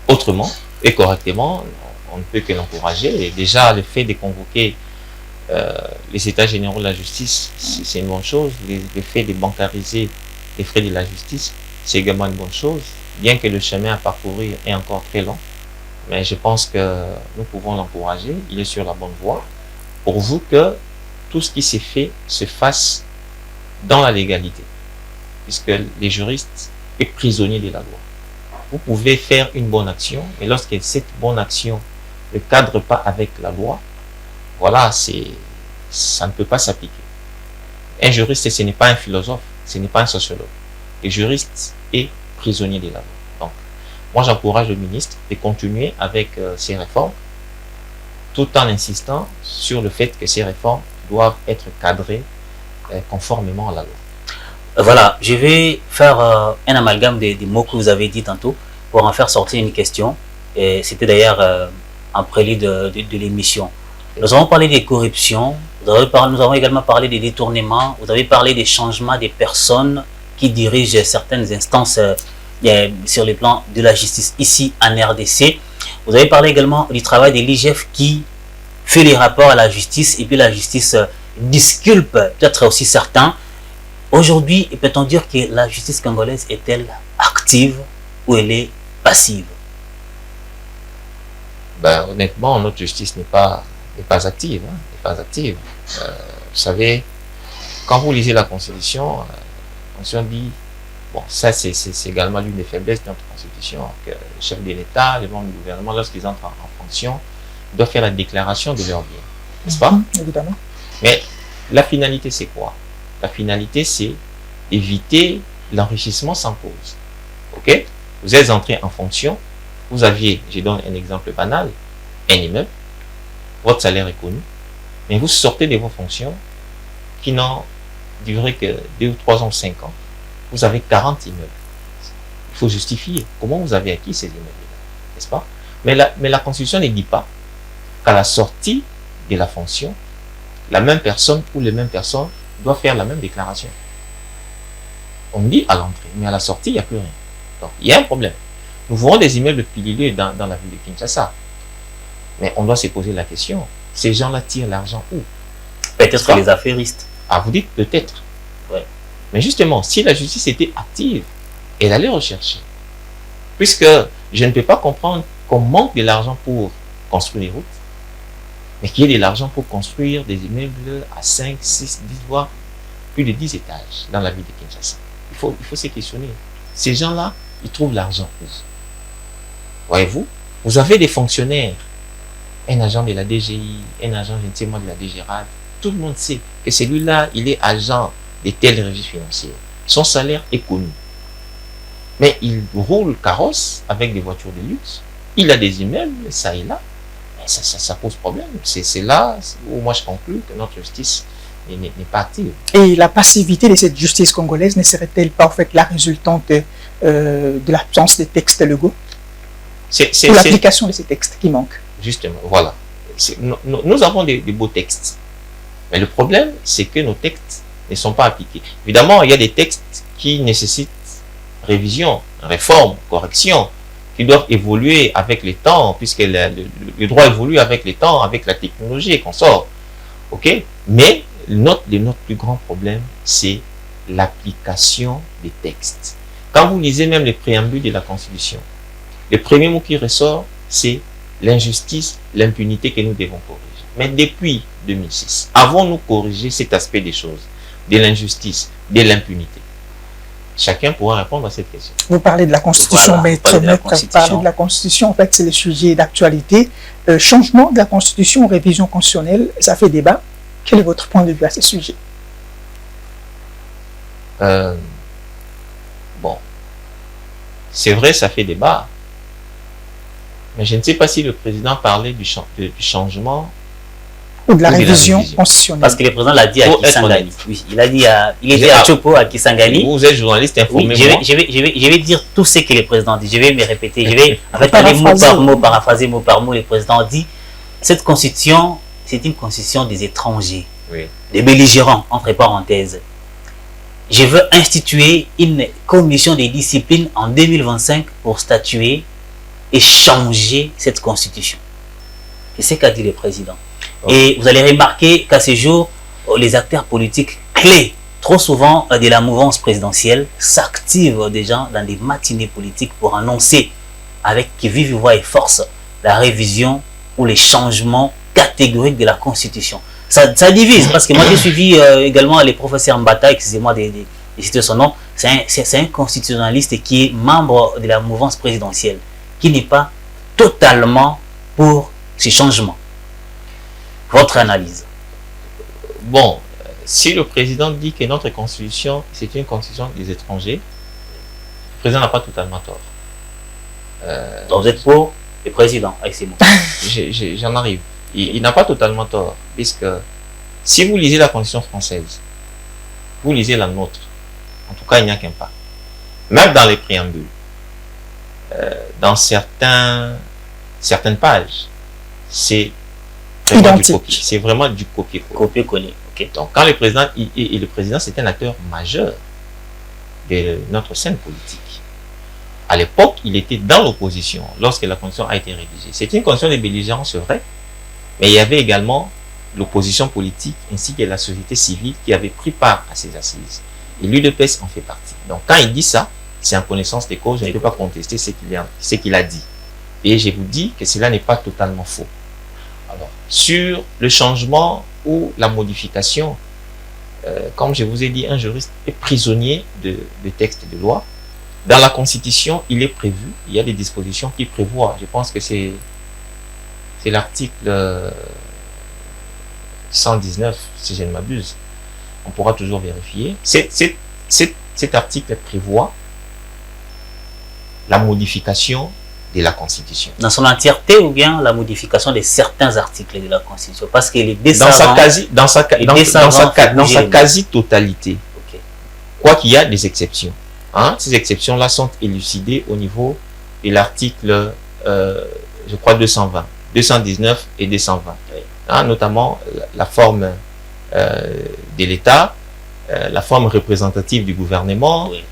autrement et correctement, on ne peut que l'encourager. Et déjà, le fait de convoquer les États généraux de la justice, c'est une bonne chose. Le fait de bancariser les frais de la justice, c'est également une bonne chose. Bien que le chemin à parcourir est encore très long, mais je pense que nous pouvons l'encourager. Il est sur la bonne voie. Pourvu que tout ce qui s'est fait se fasse dans la légalité, puisque les juristes sont prisonniers de la loi. Vous pouvez faire une bonne action, mais lorsque cette bonne action ne cadre pas avec la loi, voilà, ça ne peut pas s'appliquer. Un juriste, ce n'est pas un philosophe, ce n'est pas un sociologue. Le juriste est prisonnier de la loi. Donc, moi j'encourage le ministre de continuer avec ces réformes, tout en insistant sur le fait que ces réformes doivent être cadrées conformément à la loi. Voilà, je vais faire un amalgame des mots que vous avez dit tantôt pour en faire sortir une question. C'était d'ailleurs en prélude de l'émission. Nous avons parlé des corruptions, nous avons également parlé des détournements, vous avez parlé des changements des personnes qui dirigent certaines instances sur le plan de la justice ici en RDC. Vous avez parlé également du travail de l'IGF qui fait les rapports à la justice et puis la justice disculpe peut-être aussi certains. Aujourd'hui, peut-on dire que la justice congolaise est-elle active ou elle est passive? Ben, honnêtement, notre justice n'est pas active. Hein, n'est pas active. Vous savez, quand vous lisez la Constitution, la Constitution dit, bon, ça c'est également l'une des faiblesses de notre Constitution, que le chef de l'État, les membres du gouvernement, lorsqu'ils entrent en fonction, doivent faire la déclaration de leurs biens. N'est-ce pas? Évidemment. Mais la finalité, c'est quoi? La finalité, c'est éviter l'enrichissement sans cause. Ok? Vous êtes entré en fonction, vous aviez, je donne un exemple banal, un immeuble, votre salaire est connu, mais vous sortez de vos fonctions qui n'ont duré que 2 ou 3 ans, 5 ans. Vous avez 40 immeubles. Il faut justifier comment vous avez acquis ces immeubles-là, n'est-ce pas? Mais la Constitution ne dit pas qu'à la sortie de la fonction, la même personne ou les mêmes personnes doivent faire la même déclaration. On dit à l'entrée, mais à la sortie, il n'y a plus rien. Donc, il y a un problème. Nous voyons des immeubles piluleux dans la ville de Kinshasa. Mais on doit se poser la question, ces gens-là tirent l'argent où? Peut-être les affairistes. Ah, vous dites peut-être. Ouais. Mais justement, si la justice était active, elle allait rechercher. Puisque je ne peux pas comprendre qu'on manque de l'argent pour construire des routes, mais qu'il y ait de l'argent pour construire des immeubles à 5, 6, 10, voire plus de 10 étages dans la ville de Kinshasa. Il faut se questionner. Ces gens-là, ils trouvent l'argent où? Voyez-vous, vous avez des fonctionnaires, un agent de la DGI, un agent, je ne sais moi, de la DGRAD, tout le monde sait que celui-là, il est agent de tel registre financier. Son salaire est connu. Mais il roule carrosse avec des voitures de luxe. Il a des immeubles, ça et là. Mais ça pose problème. C'est là où moi je conclus que notre justice n'est pas active. Et la passivité de cette justice congolaise ne serait-elle pas en fait la résultante de l'absence de textes légaux? Ou l'application de ces textes qui manquent? Justement, voilà. Nous avons des beaux textes. Mais le problème, c'est que nos textes ne sont pas appliqués. Évidemment, il y a des textes qui nécessitent révision, réforme, correction, qui doivent évoluer avec les temps, puisque le droit évolue avec les temps, avec la technologie qu'on sort. OK? Mais notre plus grand problème, c'est l'application des textes. Quand vous lisez même les préambules de la Constitution, le premier mot qui ressort, c'est l'injustice, l'impunité que nous devons corriger. Mais depuis 2006, avons-nous corrigé cet aspect des choses, de l'injustice, de l'impunité? Chacun pourra répondre à cette question. Vous parlez de la Constitution, Voilà, maître, parler de la Constitution, en fait, c'est le sujet d'actualité. Changement de la Constitution, révision constitutionnelle, ça fait débat. Quel est votre point de vue à ce sujet? Bon, c'est vrai, ça fait débat. Mais je ne sais pas si le président parlait du changement ou de la révision constitutionnelle. Parce que le président l'a dit à Kisangani. Oui, il a dit il était à Chopo, à Kisangani. Vous êtes journaliste, informez-moi. Oui, je vais dire tout ce que le président dit. Je vais me répéter. Je vais en fait aller mot par mot, paraphraser mot par mot. Le président dit cette constitution, c'est une constitution des étrangers, oui, des belligérants, entre parenthèses. Je veux instituer une commission de discipline en 2025 pour statuer et changer cette constitution. C'est ce qu'a dit le président. Et vous allez remarquer qu'à ce jour, les acteurs politiques clés, trop souvent de la mouvance présidentielle, s'activent déjà dans des matinées politiques pour annoncer avec vive voix et force la révision ou les changements catégoriques de la Constitution. Ça divise, parce que moi j'ai suivi également les professeurs Mbata, excusez-moi de citer son nom, c'est un constitutionnaliste qui est membre de la mouvance présidentielle, qui n'est pas totalement pour ces changements. Votre analyse? Bon, si le président dit que notre constitution, c'est une constitution des étrangers, le président n'a pas totalement tort. Donc vous êtes pour le président avec ces mots? J'en arrive. Il n'a pas totalement tort, puisque si vous lisez la constitution française, vous lisez la nôtre, en tout cas il n'y a qu'un pas. Même dans les préambules, dans certaines pages, c'est identique. C'est vraiment du copier-coller. Copier-coller. Okay. Donc quand le président, et le président c'est un acteur majeur de notre scène politique. À l'époque, il était dans l'opposition lorsque la constitution a été rédigée. C'était une constitution de belligérants, c'est vrai, mais il y avait également l'opposition politique ainsi que la société civile qui avait pris part à ces assises. Et l'UDPS en fait partie. Donc quand il dit ça, c'est en connaissance des causes, je ne peux pas contester ce qu'il a dit. Et je vous dis que cela n'est pas totalement faux. Alors, sur le changement ou la modification, comme je vous ai dit, un juriste est prisonnier de textes de loi. Dans la Constitution, il est prévu, il y a des dispositions qui prévoient, je pense que c'est l'article 119, si je ne m'abuse. On pourra toujours vérifier. Cet article prévoit la modification de la Constitution. Dans son entièreté ou bien la modification de certains articles de la Constitution? Parce que les dans sa quasi-totalité. Okay. Quoi qu'il y a des exceptions. Hein? Ces exceptions-là sont élucidées au niveau de l'article, je crois, 220, 219 et 220. Oui. Hein? Notamment la forme de l'État, la forme représentative du gouvernement, oui,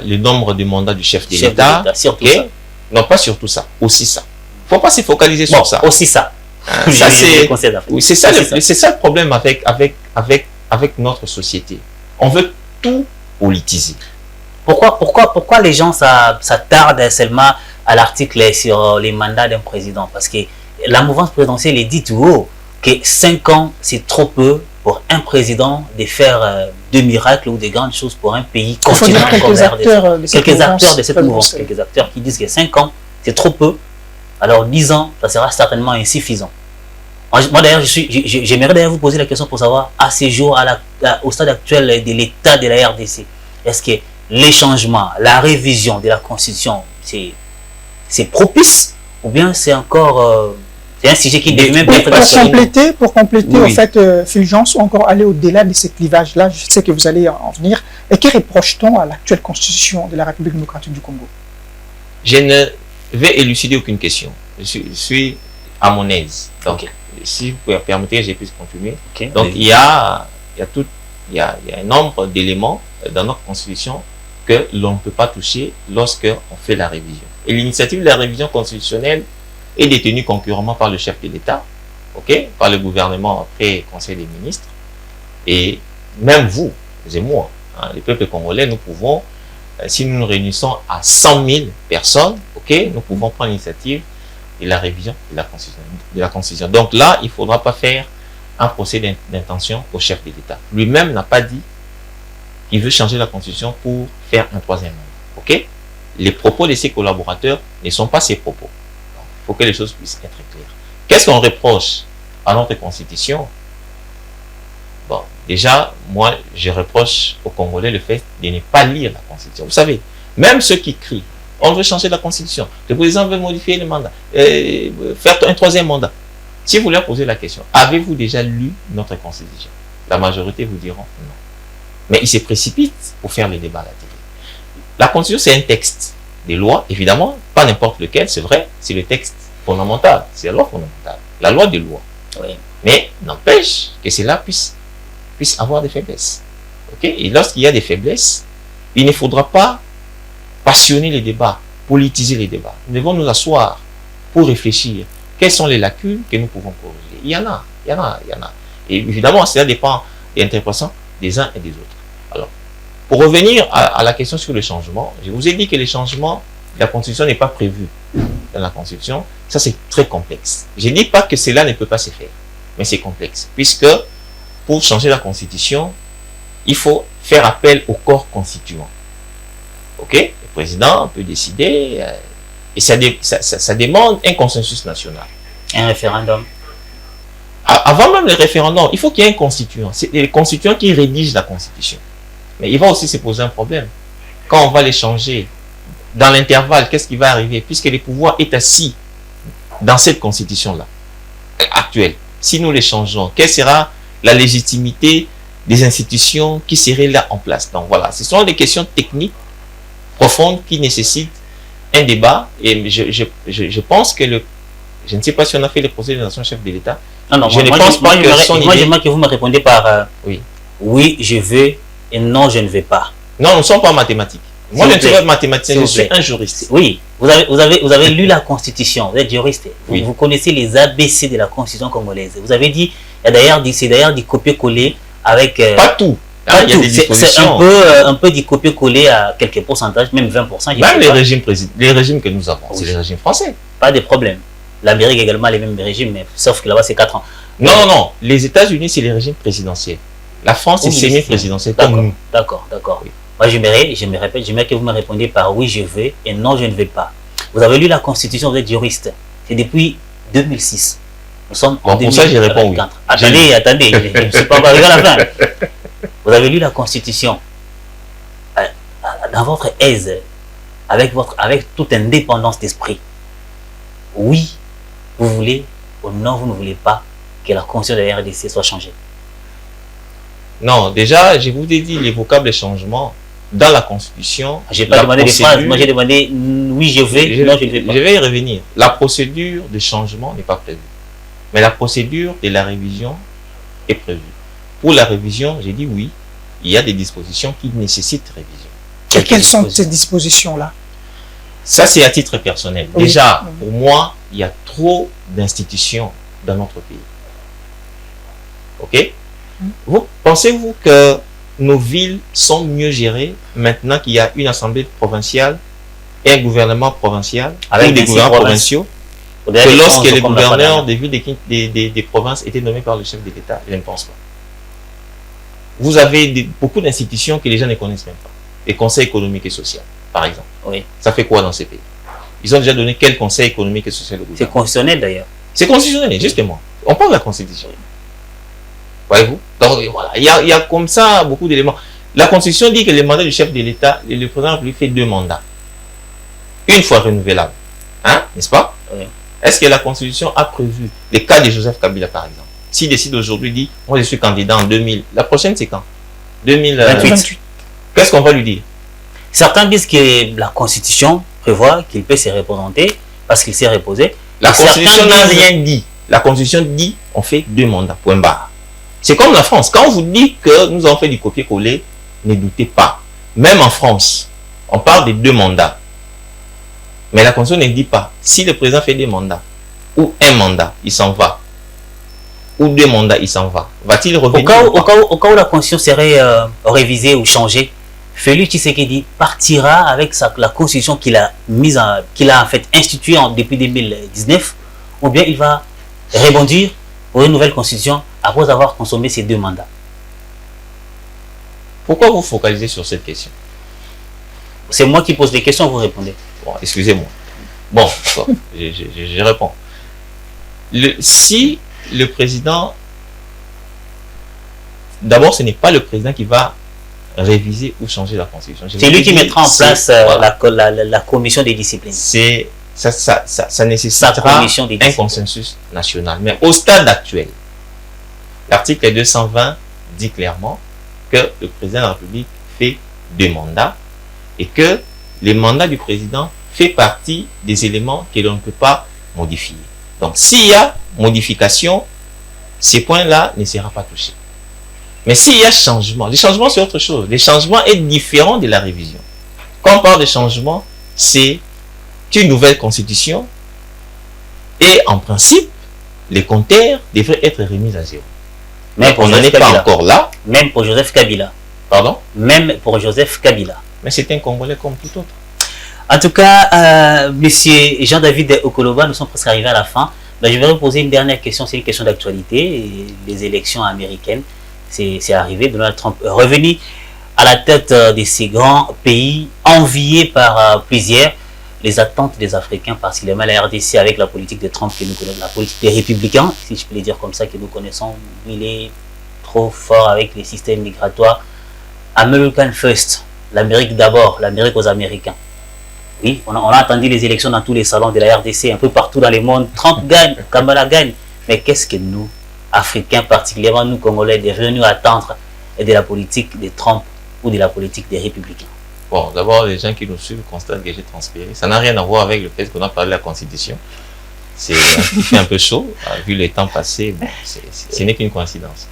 le nombre de mandats du chef de l'État. Okay? Non, pas surtout ça, aussi ça. Il ne faut pas se focaliser sur ça. Aussi ça. C'est ça le problème avec notre société. On veut tout politiser. Pourquoi les gens s'attardent seulement à l'article sur les mandats d'un président? Parce que la mouvance présidentielle est dit tout haut que 5 ans, c'est trop peu pour un président de faire de miracles ou de grandes choses pour un pays continent. Quelques acteurs de cette mouvance, quelques acteurs qui disent que 5 ans, c'est trop peu. Alors 10 ans, ça sera certainement insuffisant. Moi d'ailleurs, j'aimerais d'ailleurs vous poser la question pour savoir, à ces jours, au stade actuel de l'état de la RDC, est-ce que les changements, la révision de la Constitution, c'est propice ou bien c'est encore... c'est un sujet qui devait même être pour compléter oui. En fait, Fulgence, ou encore aller au-delà de ce clivage-là, je sais que vous allez en venir. Et que reproche-t-on à l'actuelle constitution de la République démocratique du Congo? Je ne vais élucider aucune question. Je suis à mon aise. Donc, Ok. si vous permettez que je puisse continuer. Ok. Donc, il y a un nombre d'éléments dans notre constitution que l'on ne peut pas toucher lorsque on fait la révision. Et l'initiative de la révision constitutionnelle est détenue concurremment par le chef de l'État, ok, par le gouvernement après Conseil des ministres, et même vous et moi, hein, les peuples congolais, nous pouvons, si nous nous réunissons à 100 000 personnes, ok, nous pouvons prendre l'initiative de la révision de la Constitution. Donc là, il ne faudra pas faire un procès d'intention au chef de l'État. Lui-même n'a pas dit qu'il veut changer la Constitution pour faire un troisième mandat. Ok? Les propos de ses collaborateurs ne sont pas ses propos. Il faut que les choses puissent être claires. Qu'est-ce qu'on reproche à notre Constitution? Bon, déjà, moi, je reproche aux Congolais le fait de ne pas lire la Constitution. Vous savez, même ceux qui crient, on veut changer la Constitution, le président veut modifier le mandat, faire un troisième mandat. Si vous leur posez la question, avez-vous déjà lu notre Constitution? La majorité vous diront non. Mais ils se précipitent pour faire les débats à la télé. La Constitution, c'est un texte des lois, évidemment, pas n'importe lequel, c'est vrai, c'est le texte fondamental, c'est la loi fondamentale, la loi des lois. Oui. Mais n'empêche que cela puisse avoir des faiblesses. Okay? Et lorsqu'il y a des faiblesses, il ne faudra pas passionner les débats, politiser les débats. Nous devons nous asseoir pour réfléchir. Quelles sont les lacunes que nous pouvons corriger? Il y en a. Et évidemment, cela dépend des interprétations des uns et des autres. Alors, pour revenir à la question sur le changement, je vous ai dit que les changements, la Constitution n'est pas prévue dans la Constitution. Ça, c'est très complexe. Je ne dis pas que cela ne peut pas se faire, mais c'est complexe. Puisque, pour changer la Constitution, il faut faire appel au corps constituant. Ok? Le président peut décider, et ça demande un consensus national. Un référendum. Avant même le référendum, il faut qu'il y ait un constituant. C'est le constituant qui rédige la Constitution. Mais il va aussi se poser un problème. Quand on va les changer, dans l'intervalle, qu'est-ce qui va arriver? Puisque le pouvoir est assis dans cette Constitution-là, actuelle. Si nous les changeons, quelle sera la légitimité des institutions qui seraient là en place? Donc voilà, ce sont des questions techniques profondes qui nécessitent un débat. Et je pense que je ne sais pas si on a fait le procès de nation chef de l'État. Non, je ne pense pas que son idée... j'aimerais que vous me répondiez par oui. Oui, je veux et non, je ne veux pas. Non, nous ne sommes pas mathématiques. Moi, je ne suis pas mathématicien, je suis un juriste. Oui, vous avez lu la Constitution, vous êtes juriste. Oui. Vous connaissez les ABC de la Constitution congolaise. Vous avez dit, c'est d'ailleurs du copier-coller avec... pas tout. Pas il y a tout. des C'est dispositions. un peu du copier-coller à quelques pourcentages, même 20%. Même les régimes que nous avons, Oui. c'est les régimes français. Pas de problème. L'Amérique également a les mêmes régimes, mais sauf que là-bas, c'est 4 ans. Non. Les États-Unis, c'est les régimes présidentiels. La France, c'est Oui, semi-présidentiel, comme nous. D'accord. Oui. Moi, j'aimerais que vous me répondiez par oui, je veux et non, je ne veux pas. Vous avez lu la Constitution, vous êtes juriste. C'est depuis 2006. Nous sommes en Bon, pour ça, j'y réponds oui. Attendez, je ne suis pas arrivé à la fin. Vous avez lu la Constitution dans votre aise, avec toute indépendance d'esprit. Oui, vous voulez ou non, vous ne voulez pas que la Constitution de la RDC soit changée. Non, déjà, je vous ai dit les vocables changements dans la Constitution. Je n'ai pas demandé des phrases, moi j'ai demandé oui, je veux, non, je ne veux pas. Je vais y revenir. La procédure de changement n'est pas prévue. Mais la procédure de la révision est prévue. Pour la révision, j'ai dit oui, il y a des dispositions qui nécessitent révision. Quelles sont ces dispositions-là? Ça, c'est à titre personnel. Oui. Déjà, pour moi, il y a trop d'institutions dans notre pays. Ok? Pensez-vous que nos villes sont mieux gérées maintenant qu'il y a une assemblée provinciale et un gouvernement provincial avec des gouverneurs provinciaux que lorsque les gouverneurs des villes des provinces étaient nommés par le chef de l'État? Je ne pense pas. Vous avez beaucoup d'institutions que les gens ne connaissent même pas. Les conseils économiques et sociaux, par exemple. Oui. Ça fait quoi dans ces pays? Ils ont déjà donné quel conseil économique et social au gouvernement? C'est constitutionnel d'ailleurs. C'est constitutionnel, justement. On parle de la Constitution. Voyez-vous? Donc voilà, il y a comme ça beaucoup d'éléments. La Constitution dit que le mandat du chef de l'État, le président lui fait 2 mandats. Une fois renouvelable. Hein? N'est-ce pas? Oui. Est-ce que la Constitution a prévu le cas de Joseph Kabila, par exemple? S'il décide aujourd'hui, dit, moi je suis candidat en 2000. La prochaine, c'est quand? 2028. Qu'est-ce qu'on va lui dire? Certains disent que la Constitution prévoit qu'il peut se représenter parce qu'il s'est reposé, La Constitution n'a disent... rien dit. La Constitution dit on fait 2 mandats, point barre. C'est comme la France. Quand on vous dit que nous avons fait du copier-coller, ne doutez pas. Même en France, on parle de 2 mandats. Mais la Constitution ne dit pas si le président fait 2 mandats ou 1 mandat, il s'en va. Ou 2 mandats, il s'en va. Va-t-il revenir au cas où la Constitution serait révisée ou changée, Félix Tshisekedi partira avec la Constitution qu'il a en fait instituée depuis 2019, ou bien il va rebondir pour une nouvelle Constitution après avoir consommé ces 2 mandats. Pourquoi vous focalisez sur cette question? C'est moi qui pose des questions, vous répondez. Bon, excusez-moi. Bon, je réponds. Si le président... D'abord, ce n'est pas le président qui va réviser ou changer la Constitution. C'est lui qui mettra en place la commission des disciplines. Ça nécessitera un consensus national. Mais au stade actuel, l'article 220 dit clairement que le président de la République fait 2 mandats et que le mandat du président fait partie des éléments que l'on ne peut pas modifier. Donc, s'il y a modification, ces points-là ne seront pas touchés. Mais s'il y a changement, les changements c'est autre chose. Les changements est différent de la révision. Quand on parle de changement, c'est une nouvelle constitution et en principe, les compteurs devraient être remis à 0. Mais on n'en est pas encore là. Même pour Joseph Kabila. Pardon? Même pour Joseph Kabila. Mais c'est un Congolais comme tout autre. En tout cas, monsieur Jean-David Okoloba, nous sommes presque arrivés à la fin. Ben, je vais vous poser une dernière question, c'est une question d'actualité. Les élections américaines, c'est arrivé. Donald Trump est revenu à la tête de ces grands pays, enviés par plusieurs. Les attentes des Africains, particulièrement la RDC avec la politique de Trump que nous connaissons, la politique des républicains, si je peux le dire comme ça, que nous connaissons, il est trop fort avec les systèmes migratoires. American First, l'Amérique d'abord, l'Amérique aux Américains. Oui, on a entendu les élections dans tous les salons de la RDC, un peu partout dans le monde. Trump gagne, Kamala gagne. Mais qu'est-ce que nous, Africains, particulièrement nous, Congolais, devrions attendre de la politique de Trump ou de la politique des républicains? Bon, d'abord, les gens qui nous suivent constatent que j'ai transpiré. Ça n'a rien à voir avec le fait qu'on a parlé de la Constitution. C'est un peu chaud, vu le temps passé. Bon, ce n'est qu'une coïncidence.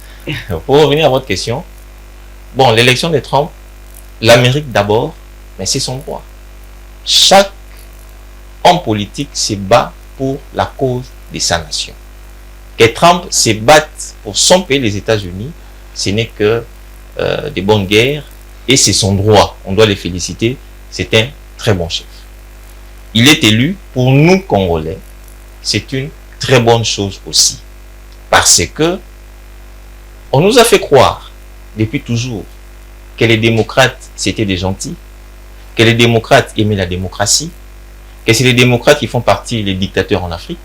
Pour revenir à votre question, bon, l'élection de Trump, l'Amérique d'abord, mais c'est son droit. Chaque homme politique se bat pour la cause de sa nation. Que Trump se batte pour son pays, les États-Unis, ce n'est que des bonnes guerres et c'est son droit. On doit les féliciter. C'est un très bon chef. Il est élu pour nous, Congolais. C'est une très bonne chose aussi. Parce que on nous a fait croire depuis toujours que les démocrates, c'était des gentils, que les démocrates aimaient la démocratie, que c'est les démocrates qui font partie des dictateurs en Afrique.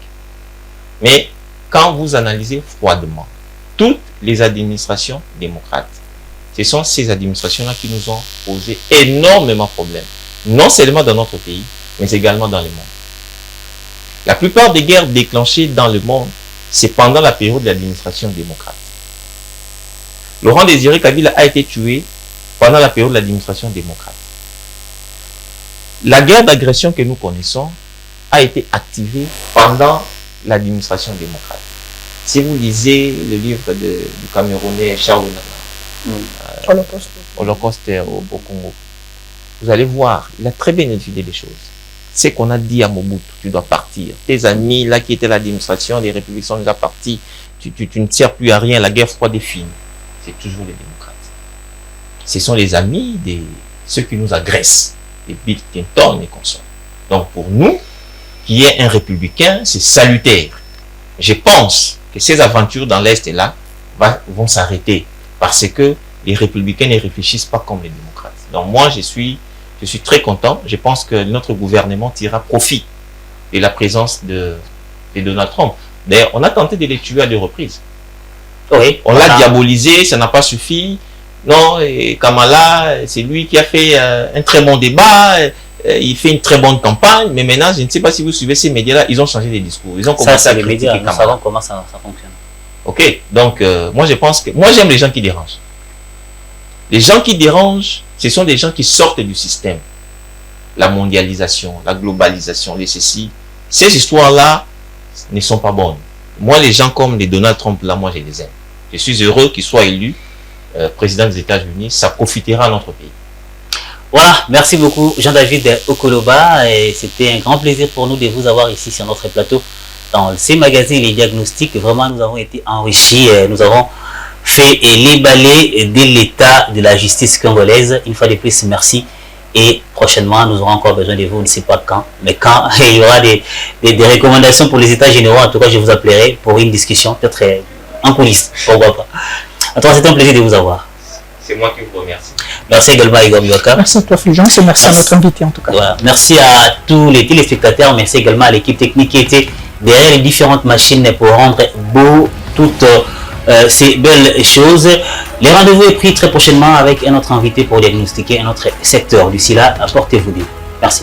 Mais quand vous analysez froidement toutes les administrations démocrates, ce sont ces administrations-là qui nous ont posé énormément de problèmes. Non seulement dans notre pays, mais également dans le monde. La plupart des guerres déclenchées dans le monde, c'est pendant la période de l'administration démocrate. Laurent Désiré Kabila a été tué pendant la période de l'administration démocrate. La guerre d'agression que nous connaissons a été activée pendant l'administration démocrate. Si vous lisez le livre du Camerounais Charles Nana, Holocauste au Congo, vous allez voir, il a très bien étudié les choses. C'est qu'on a dit à Mobutu, tu dois partir. Tes amis là qui étaient à l'administration, les républicains sont déjà partis, tu ne sers plus à rien, la guerre froide est finie. C'est toujours les démocrates. Ce sont les amis de ceux qui nous agressent, les Bill Clinton et consorts. Donc pour nous, qui est un républicain, c'est salutaire. Je pense que ces aventures dans l'Est là vont s'arrêter parce que les républicains ne réfléchissent pas comme les démocrates. Donc moi, je suis très content. Je pense que notre gouvernement tirera profit de la présence de Donald Trump. D'ailleurs, on a tenté de les tuer à 2 reprises. Oui, on l'a diabolisé, ça n'a pas suffi. Non, et Kamala, c'est lui qui a fait un très bon débat, il fait une très bonne campagne, mais maintenant, je ne sais pas si vous suivez ces médias-là, ils ont changé de discours. Ils ont commencé à critiquer Kamala. Nous savons comment ça fonctionne. Ok, donc moi je pense que... Moi j'aime les gens qui dérangent. Les gens qui dérangent, ce sont des gens qui sortent du système. La mondialisation, la globalisation, les ceci. Ces histoires-là, ne sont pas bonnes. Moi, les gens comme les Donald Trump, là, moi, je les aime. Je suis heureux qu'il soit élu président des États-Unis. Ça profitera à notre pays. Voilà, merci beaucoup Jean-David Okoloba. Et c'était un grand plaisir pour nous de vous avoir ici sur notre plateau dans ces magazines Les Diagnostics. Vraiment, nous avons été enrichis. Nous avons fait les balais de l'état de la justice congolaise. Une fois de plus, merci. Et prochainement, nous aurons encore besoin de vous, on ne sait pas quand, mais quand il y aura des recommandations pour les états généraux, en tout cas, je vous appellerai pour une discussion, peut-être en coulisses, pourquoi pas. En tout cas, c'est un plaisir de vous avoir. C'est moi qui vous remercie. Merci également à Igor Mioka. Merci à toi, Fulgence, et merci à notre invité en tout cas. Voilà. Merci à tous les téléspectateurs, merci également à l'équipe technique qui était derrière les différentes machines pour rendre beau toutes ces belles choses. Les rendez-vous est pris très prochainement avec un autre invité pour diagnostiquer un autre secteur. D'ici là, portez-vous bien. Merci.